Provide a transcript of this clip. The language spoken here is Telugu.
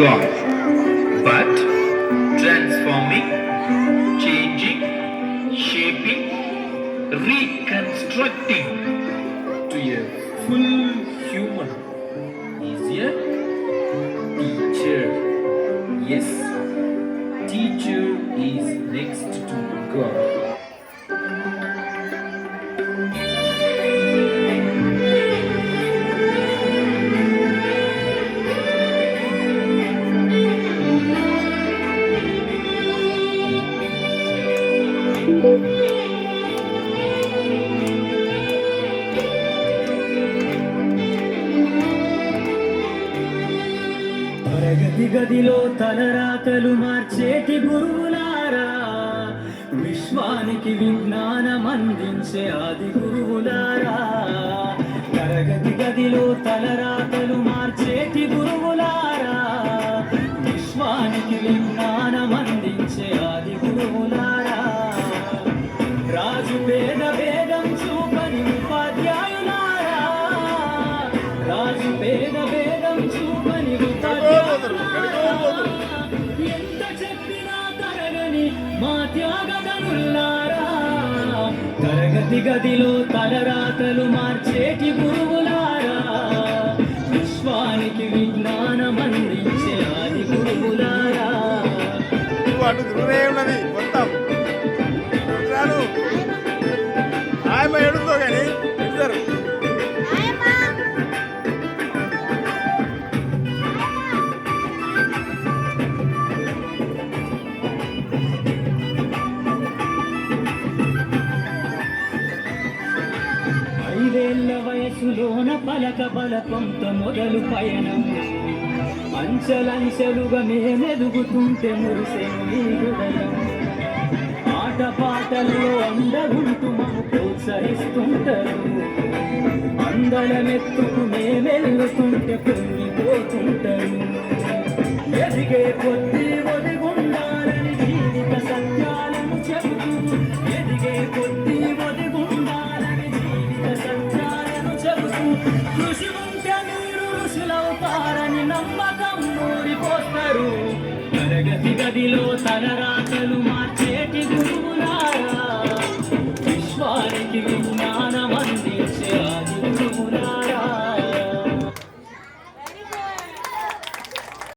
God, but transforming, changing, shaping, reconstructing to a full human is a teacher. Yes, teacher is next to God. తరగతి గదిలో తలరాతలు మార్చేటి గురువులారా, విశ్వానికి విజ్ఞానం అందించే ఆది గురువులారా. తరగతి గదిలో తలరాతలు మార్చేటి గురువులారా, విశ్వానికి విజ్ఞానం అందించే ఆది గురువులారా. రాజు పేద భేదం చూపని ఉపాధ్యాయులారా, రాజు పేద భేదం చూపని ఉపాధ్యాయులారా. ఎంత చెప్పినా తరగని మా త్యాగదనులారా, తరగతి గదిలో తలరాతలు మార్చేటి గురువులారా, విశ్వానికి విజ్ఞానం అందించే ఆది గురువులారా. అటు దూరే ఉన్నది మొత్తం చాలు ఆయమ్మ ఎడుతో కానీ ఇద్దరు ఐదేళ్ల వయసులోన పలక బలపంత మొదలు పయనం, అంచెలంచెలుగా మేమెదుగుతుంటే మురిసెను నీ హృదయం. ఆట పాటల్లో అందగుంటూ మము ప్రోత్సహిస్తుంటారు, అందలమెత్తుకు మేమెల్లుతుంటే పొంగిపోతుంటారు. ఎదిగే కొద్ది ఒదిగి